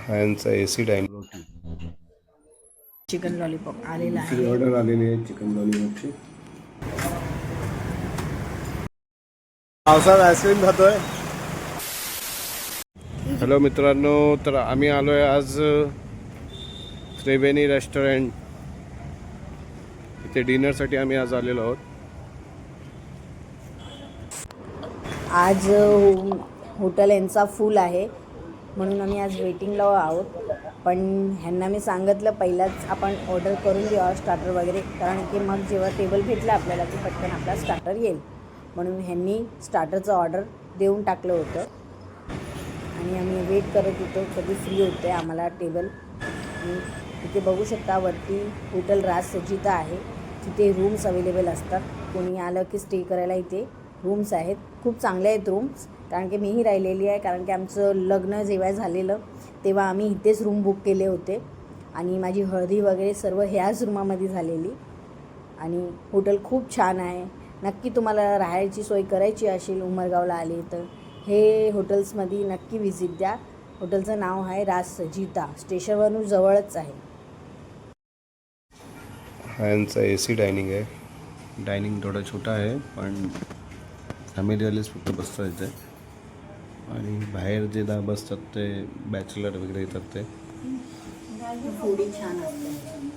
यांचा AC dining chicken lollipop आलेला आहे. ऑर्डर आलेली आहे चिकन लॉलीपॉपची. पावसात आईस्क्रीम खातोय. हॅलो मित्रांनो, तर आम्ही आलो आहे आज त्रिवेणी रेस्टॉरंट इथे डिनरसाठी आम्ही आज आलेलो आहोत. आज हॉटेल यांचा फुल आहे म्हणून आम्ही आज वेटिंगला आहोत. पण ह्यांना मी सांगितलं पहिलाच आपण ऑर्डर करून द्या स्टार्टर वगैरे, कारण की मग जेव्हा टेबल भेटला आपल्याला की पटकन आपला स्टार्टर येईल. म्हणून ह्यांनी स्टार्टरचं ऑर्डर देऊन टाकलं होतं आणि आम्ही वेट करत होतो कधी फ्री होते आम्हाला टेबल. आणि तिथे बघू शकता वरती हॉटेल राज सजिता आहे. तिथे रूम्स अवेलेबल असतात. कोणी आलं की स्टे करायला इथे रूम्स आहेत. खूप चांगले आहेत रूम्स, कारण की मीही राहिलेली आहे. कारण की आमचं लग्न जेव्हा झालेलं तेव्हा आम्ही इथेच रूम बुक केले होते आणि माझी हळदी वगैरे सर्व ह्याच रूमामध्ये झालेली. आणि हॉटेल खूप छान आहे. नक्की तुम्हाला राहायची सोय करायची असेल उमरगावला आले तर हे हॉटेल्समध्ये नक्की व्हिजिट द्या. हॉटेलचं नाव आहे राज सजिता, स्टेशनवरून जवळच आहे. यांचा एसी डायनिंग आहे. डायनिंग थोडा छोटा आहे पण फॅमिलीवालेच फक्त बसतात इथे. आणि बाहेर जे बसतात ते बॅचलर वगैरे येतात. ते फूड छान असतं.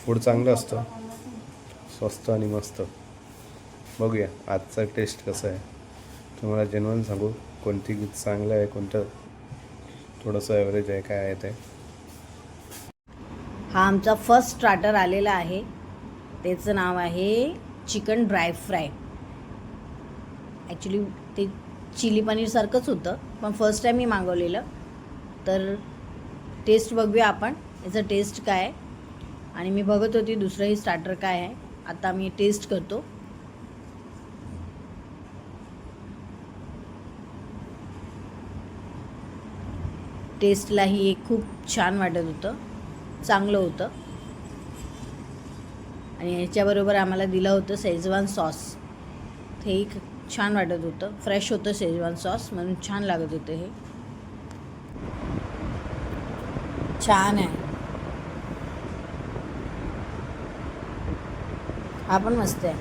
फूड चांगलं असतं, स्वस्त आणि मस्त. बघूया आजचा टेस्ट कसा आहे. तुम्हाला जेन्युइन सांगू कोणती चांगलं आहे, कोणतं थोडंसं ॲव्हरेज आहे, काय आहे ते. हा आमचा फर्स्ट स्टार्टर आलेला आहे. त्याचं नाव आहे चिकन ड्राय फ्राय. ॲक्च्युली ते चिली पनीरसारखंच होतं, पण फर्स्ट टाईम मी मागवलेलं. तर टेस्ट बघूया आपण याचं टेस्ट काय आहे. आणि मी बघत होती दुसरंही स्टार्टर काय आहे. आता मी टेस्ट करतो. टेस्टलाही एक खूप छान वाटत होतं, चांगलं होतं. आणि ह्याच्याबरोबर आम्हाला दिलं होतं शेजवान सॉस. तेही छान वाटत होतं, फ्रेश होतं शेजवान सॉस म्हणून छान लागत होतं. हे छान आहे. हा पण मस्त आहे.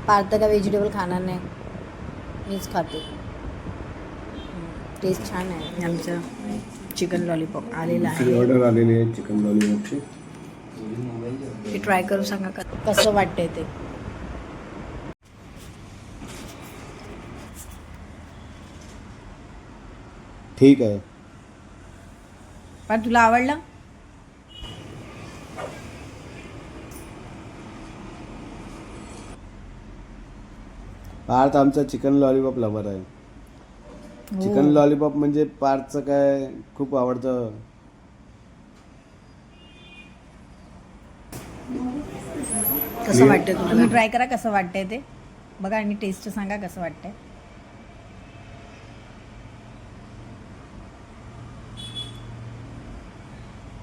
पार्थ का व्हेजिटेबल खाणार नाही, मीच खाते. टेस्ट छान आहे. आमचं चिकन लॉलीपॉप आलेलं आहे. ऑर्डर आलेली आहे चिकन लॉलीपॉपची. ते ट्राय करू सांगा कसं वाटतंय ते. ठीक आहे. पण तुला आवडलं? पार्थ आमचा चिकन लॉलीपॉप लवर आहे. चिकन लॉलीपॉप म्हणजे पार्थचं काय खूप आवडतं. कसं वाटतंय तुम्ही ट्राय करा कसं वाटतंय ते बघा आणि टेस्ट सांगा कसं वाटतंय.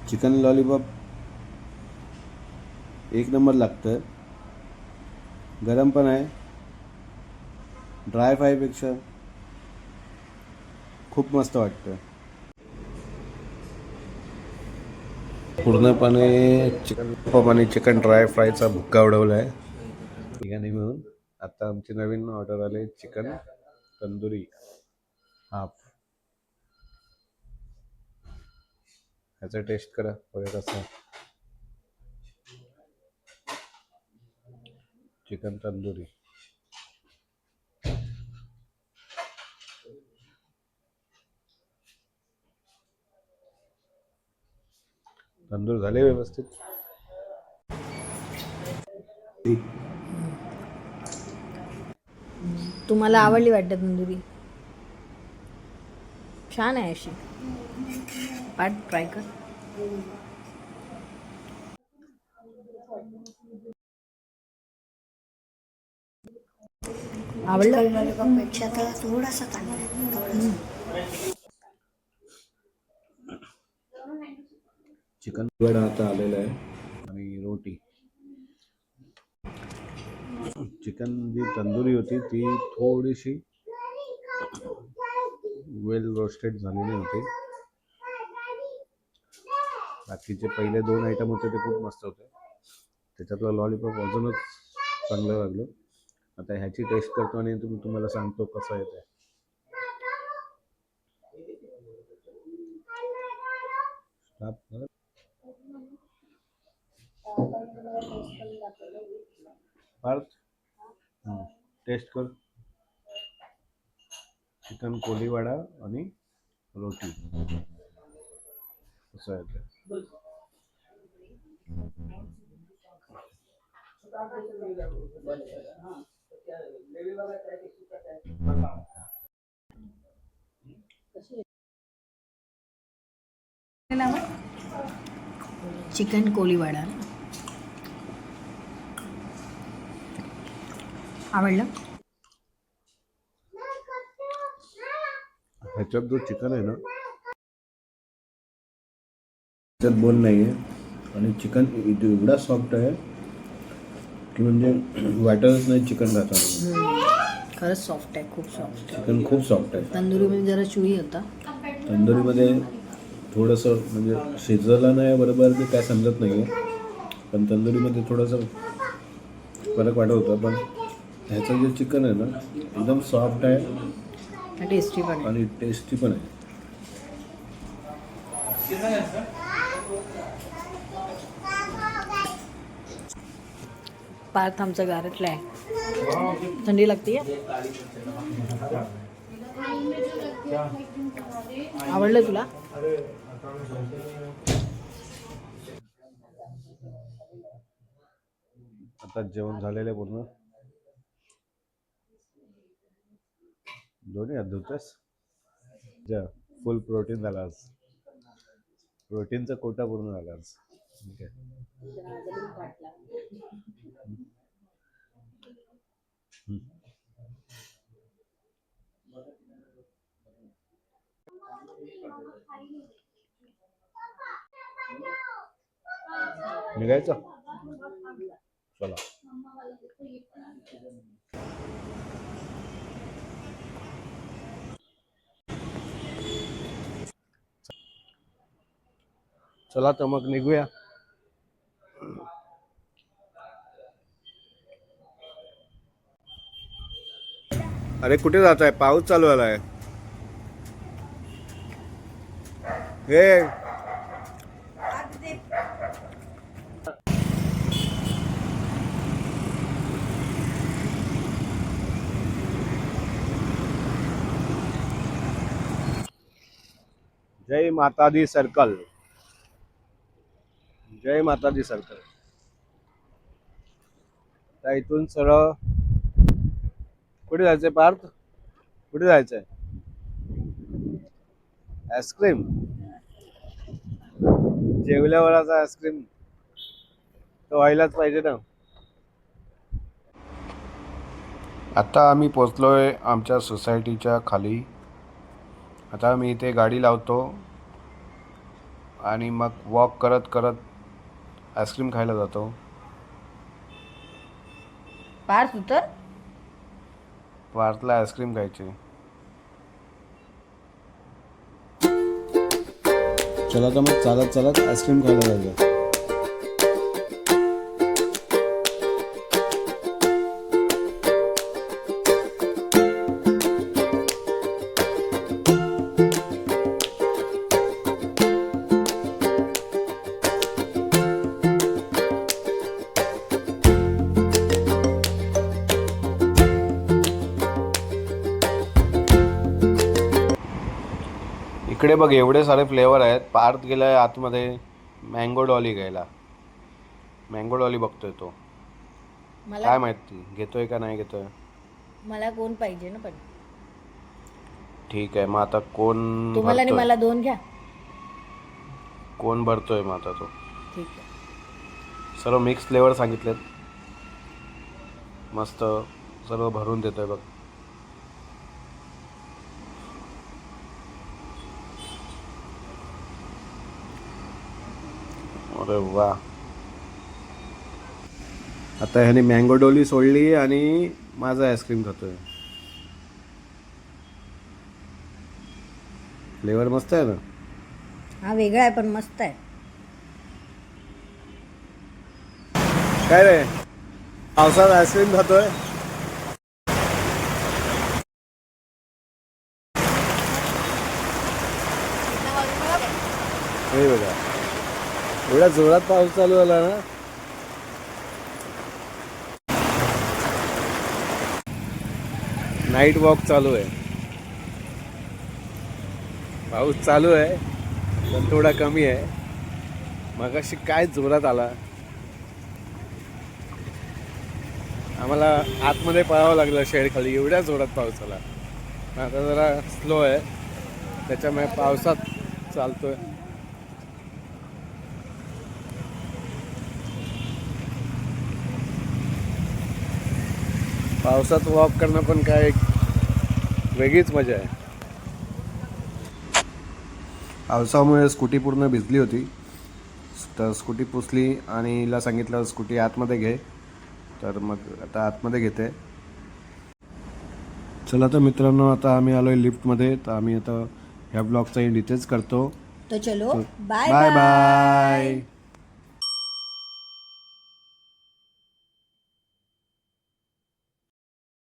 चिकन लॉलीपॉप एक नंबर लागतं. गरम पण आहे. ड्राय फ्रायपेक्षा खूप मस्त वाटतं. पूर्णपणे चिकन लॉलीपॉप आणि चिकन ड्राय फ्रायचा भुक्का उडवला आहे ठिकाणी मिळून. आता आमची नवीन ऑर्डर आले चिकन तंदुरी हाफ. ह्याचा टेस्ट करा बघा कसं. चिकन तंदुरी तंदूर झाले व्यवस्थित. तुम्हाला आवडली वाटतं तंदुरी? छान आहे अशी. पार्ट ट्राय कर. आवडलं? पेक्षा तर थोडासा चांगला आहे. चिकन वडा आता आलेला आहे आणि रोटी. चिकन जी तंदुरी होती ती थोडीशी वेल रोस्टेड झालेले होते. बाकीचे पहिले 2 आयटम होते ते खूप मस्त होते. त्याच्यातलं लॉलीपॉप अजूनच चांगलं लागलं. आता ह्याची टेस्ट करतो आणि तुम्हाला सांगतो कसं आहे ते. टेस्ट कर. चिकन कोलीवाडा आणि रोटी कसं आहे ते. चिकन कोलीवाडा आवडलं. ह्याच्यात जो चिकन आहे ना त्याच्यात बोल नाही आहे आणि चिकन एवढा सॉफ्ट आहे की म्हणजे वाटतच नाही चिकन खाताना. खरंच सॉफ्ट आहे, खूप सॉफ्ट. चिकन खूप सॉफ्ट आहे. तंदुरीमध्ये जरा चुई होता. तंदुरीमध्ये थोडंसं म्हणजे शिजलं नाही बरोबर ते काय समजत नाही आहे, पण तंदुरीमध्ये थोडंसं फरक वाटत होता. पण ह्याचं जे चिकन आहे ना एकदम सॉफ्ट आहे टेस्टी पण आहे. आणि टेस्टी पण आहे. पार्थ आमचा गारटला आहे. थंडी लागते. आवडलं तुला? आता जेवण झालेलं आहे पूर्ण. दोन्ही हात धुतोस. फुल प्रोटीन झाला आज. प्रोटीनचा कोटा पूर्ण झाला आज. ठीक आहे. निघायचं चला. चला तर मग निघूया. अरे कुठे जात आहे? पाऊस चालू झालाय. हे जय माता दी सर्कल. जय माता दी सर्कल. त्या इथून सरळ कुठे जायचंय पार्थ? कुठे जायचंय? आईस्क्रीम. जेवल्यावरचा आईस्क्रीम तो व्हायलाच पाहिजे ना. आता आम्ही पोचलोय आमच्या सोसायटीच्या खाली. आता मी इथे गाडी लावतो आणि मग वॉक करत करत आईस्क्रीम खायला जातो. पार्थ उतर. पार्थला आईस्क्रीम खायची. चला तर मग चालत चालत आईस्क्रीम खायला जायचं. इकडे बघ एवढे सारे फ्लेवर आहेत. पार्थ गेलाय आतमध्ये मँगो डॉली घ्यायला. मँगो डॉली बघतोय तो. काय माहिती घेतोय का नाही घेतोय. मला कोण पाहिजे ना. पण ठीक आहे मग आता कोण तुम्हाला आणि भरतोय? मला 2 घ्या. कोण भरतोय मग आता तो? ठीक आहे. सर्व मिक्स फ्लेवर सांगितलेत. मस्त सर्व भरून देतोय बघ. अरे वा. आता ह्याने मँगो डोली सोडली आणि माझा आईस्क्रीम खातोय. फ्लेवर मस्त आहे ना. हा वेगळा आहे पण मस्त आहे. काय रे पावसात आईस्क्रीम खातोय. हे बघा एवढ्या जोरात पाऊस चालू झाला ना. नाईट वॉक चालू आहे. पाऊस चालू आहे पण थोडा कमी आहे. मगाशी काय जोरात आला. आम्हाला आतमध्ये पळावं लागलं शेड खाली, एवढ्या जोरात पाऊस आला. आता जरा स्लो आहे त्याच्यामुळे पावसात चालतोय. पावसात वॉक करणं पण काय एक वेगळीच मजा आहे. पावसामुळे स्कूटी पूर्ण भिजली होती, तर स्कूटी पुसली आणि हिला सांगितलं स्कूटी आतमध्ये घे, तर मग आता आतमध्ये घेते. चला तर मित्रांनो, आता आम्ही आलो आहे लिफ्टमध्ये. तर आम्ही आता ह्या ब्लॉगचा एंड इथेच करतो. तो चलो बाय बाय बाय.